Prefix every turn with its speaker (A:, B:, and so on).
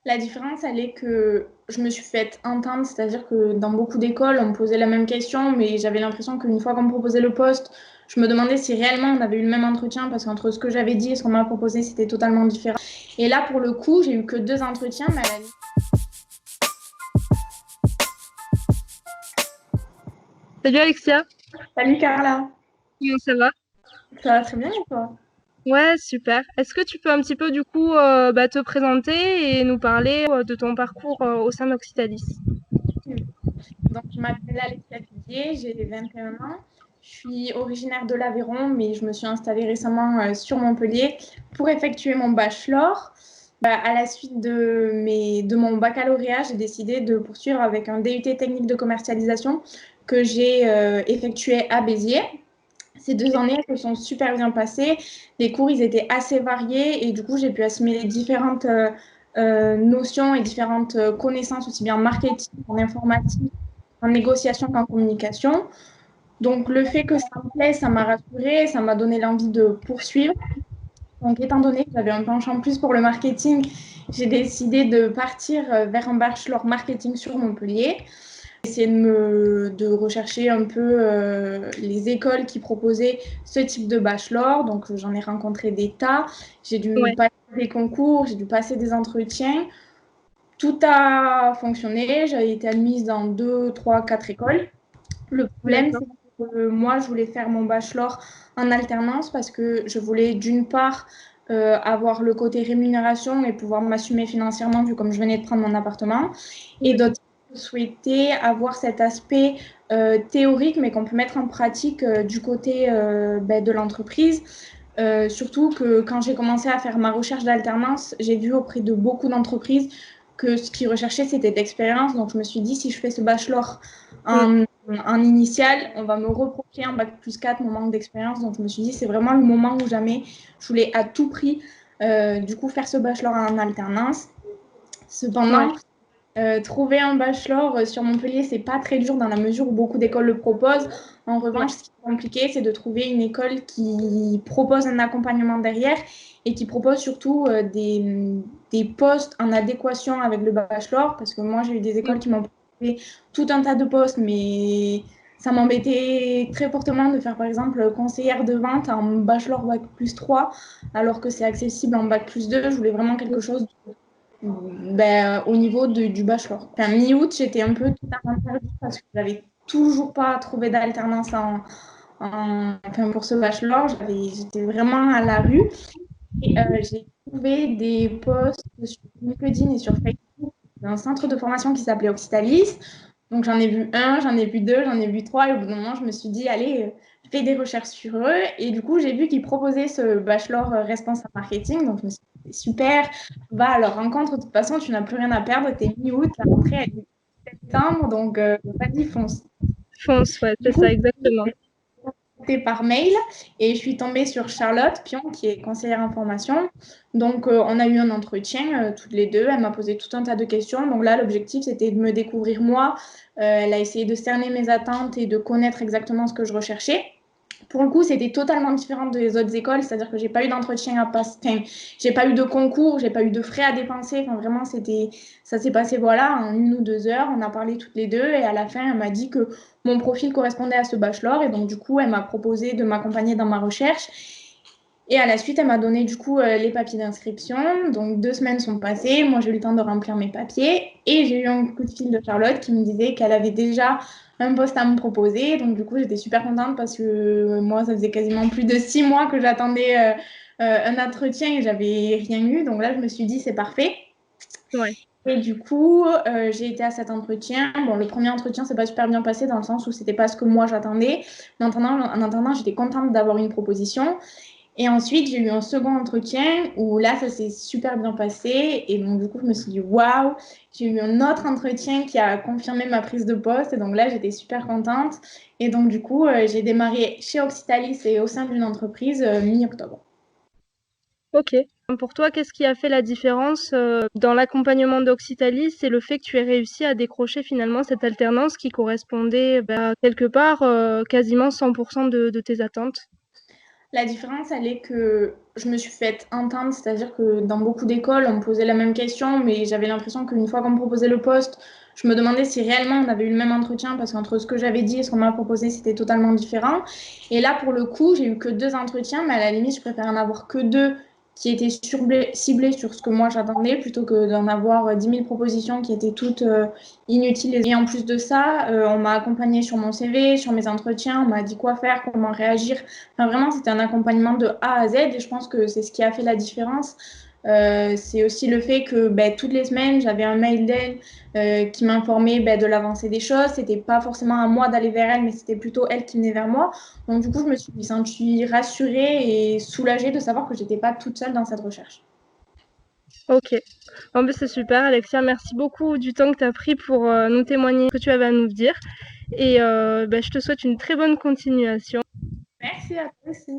A: La différence, elle est que je me suis faite entendre, c'est-à-dire que dans beaucoup d'écoles, on me posait la même question, mais j'avais l'impression qu'une fois qu'on me proposait le poste, je me demandais si réellement on avait eu le même entretien, parce qu'entre ce que j'avais dit et ce qu'on m'a proposé, c'était totalement différent. Et là, pour le coup, j'ai eu que deux entretiens, mais à la limite.
B: Salut Alexia,
A: Salut Carla,
B: comment ça va?
A: ça va très bien et toi?
B: Ouais, super. Est-ce que tu peux un petit peu du coup te présenter et nous parler de ton parcours au sein d'Oxytalis?
A: Donc, je m'appelle Alexia Pidier, j'ai 21 ans. Je suis originaire de l'Aveyron, mais je me suis installée récemment sur Montpellier pour effectuer mon bachelor. À la suite de mon baccalauréat, j'ai décidé de poursuivre avec un DUT technique de commercialisation que j'ai effectué à Béziers. Ces 2 années se sont super bien passées. Les cours, ils étaient assez variés et du coup, j'ai pu assimiler différentes notions et différentes connaissances, aussi bien en marketing, en informatique, en négociation qu'en communication. Donc, le fait que ça me plaît, ça m'a rassurée, ça m'a donné l'envie de poursuivre. Donc, étant donné que j'avais un penchant plus pour le marketing, j'ai décidé de partir vers un bachelor marketing sur Montpellier. Essayer de rechercher un peu les écoles qui proposaient ce type de bachelor. Donc, j'en ai rencontré des tas. J'ai dû
B: Ouais,
A: passer des concours, j'ai dû passer des entretiens. Tout a fonctionné. J'ai été admise dans 2, 3, 4 écoles. Le problème,
B: d'accord.
A: c'est que moi, je voulais faire mon bachelor en alternance parce que je voulais d'une part avoir le côté rémunération et pouvoir m'assumer financièrement vu comme je venais de prendre mon appartement. Et
B: Ouais.
A: d'autre part, je souhaitais avoir cet aspect théorique mais qu'on peut mettre en pratique du côté de l'entreprise. Surtout que quand j'ai commencé à faire ma recherche d'alternance, j'ai vu auprès de beaucoup d'entreprises que ce qu'ils recherchaient, c'était de l'expérience. Donc, je me suis dit, si je fais ce bachelor
B: Mm.
A: en initial, on va me reprocher en bac+4 mon manque d'expérience. Donc, je me suis dit, c'est vraiment le moment où jamais je voulais à tout prix, du coup, faire ce bachelor en alternance.
B: Ouais.
A: Cependant, trouver un bachelor sur Montpellier, c'est pas très dur dans la mesure où beaucoup d'écoles le proposent. En
B: Ouais.
A: revanche, ce qui est compliqué, c'est de trouver une école qui propose un accompagnement derrière et qui propose surtout des postes en adéquation avec le bachelor. Parce que moi, j'ai eu des
B: Mm.
A: écoles qui m'ont proposé tout un tas de postes, mais ça m'embêtait très fortement de faire, par exemple, conseillère de vente en bachelor bac+3, alors que c'est accessible en bac+2. Je voulais vraiment quelque chose au niveau du bachelor. Enfin, mi-août, j'étais un peu totalement perdue parce que j'avais toujours pas trouvé d'alternance enfin, pour ce bachelor. J'étais vraiment à la rue et j'ai trouvé des posts sur LinkedIn et sur Facebook d'un centre de formation qui s'appelait Oxytalis. Donc j'en ai vu un, j'en ai vu deux, j'en ai vu trois et au bout d'un moment, je me suis dit, allez, fais des recherches sur eux. Et du coup, j'ai vu qu'ils proposaient ce bachelor responsable marketing. Donc je me suis dit, c'est super, va à leur rencontre. De toute façon, tu n'as plus rien à perdre. T'es mi-août, la rentrée elle est septembre, donc vas-y, fonce.
B: Fonce, ouais,
A: Du
B: c'est
A: coup,
B: ça, exactement.
A: contactée par mail et je suis tombée sur Charlotte Pion, qui est conseillère en formation. Donc, on a eu un entretien toutes les deux. Elle m'a posé tout un tas de questions. Donc là, l'objectif, c'était de me découvrir moi. Elle a essayé de cerner mes attentes et de connaître exactement ce que je recherchais. Pour le coup, c'était totalement différent des autres écoles, c'est-à-dire que j'ai pas eu d'entretien à passer, enfin, j'ai pas eu de concours, j'ai pas eu de frais à dépenser. Enfin, vraiment, ça s'est passé voilà en 1 ou 2 heures. On a parlé toutes les deux et à la fin, elle m'a dit que mon profil correspondait à ce bachelor et donc du coup, elle m'a proposé de m'accompagner dans ma recherche. Et à la suite, elle m'a donné du coup les papiers d'inscription. Donc 2 semaines sont passées. Moi, j'ai eu le temps de remplir mes papiers. Et j'ai eu un coup de fil de Charlotte qui me disait qu'elle avait déjà un poste à me proposer. Donc du coup, j'étais super contente parce que moi, ça faisait quasiment plus de 6 mois que j'attendais un entretien et j'avais rien eu. Donc là, je me suis dit, c'est parfait.
B: Ouais.
A: Et du coup, j'ai été à cet entretien. Bon, le premier entretien, c'est pas super bien passé dans le sens où c'était pas ce que moi j'attendais. Mais en attendant, j'étais contente d'avoir une proposition. Et ensuite, j'ai eu un second entretien où là, ça s'est super bien passé. Et donc, du coup, je me suis dit, waouh, j'ai eu un autre entretien qui a confirmé ma prise de poste. Et donc là, j'étais super contente. Et donc, du coup, j'ai démarré chez Oxytalis et au sein d'une entreprise mi-octobre.
B: Ok. Pour toi, qu'est-ce qui a fait la différence dans l'accompagnement d'Oxytalis? C'est le fait que tu aies réussi à décrocher finalement cette alternance qui correspondait quelque part quasiment 100% de tes attentes.
A: La différence, elle est que je me suis faite entendre, c'est-à-dire que dans beaucoup d'écoles, on me posait la même question, mais j'avais l'impression qu'une fois qu'on me proposait le poste, je me demandais si réellement on avait eu le même entretien, parce qu'entre ce que j'avais dit et ce qu'on m'a proposé, c'était totalement différent. Et là, pour le coup, j'ai eu que 2 entretiens, mais à la limite, je préfère en avoir que 2 qui étaient ciblés sur ce que moi j'attendais, plutôt que d'en avoir 10 000 propositions qui étaient toutes inutiles. Et en plus de ça, on m'a accompagnée sur mon CV, sur mes entretiens, on m'a dit quoi faire, comment réagir. Enfin, vraiment, c'était un accompagnement de A à Z et je pense que c'est ce qui a fait la différence. C'est aussi le fait que toutes les semaines, j'avais un mail d'elle qui m'informait de l'avancée des choses. C'était pas forcément à moi d'aller vers elle, mais c'était plutôt elle qui venait vers moi. Donc, du coup, je me suis sentie rassurée et soulagée de savoir que j'étais pas toute seule dans cette recherche.
B: Ok. Bon, ben, c'est super, Alexia. Merci beaucoup du temps que tu as pris pour nous témoigner ce que tu avais à nous dire. Et ben, je te souhaite une très bonne continuation.
A: Merci à toi aussi.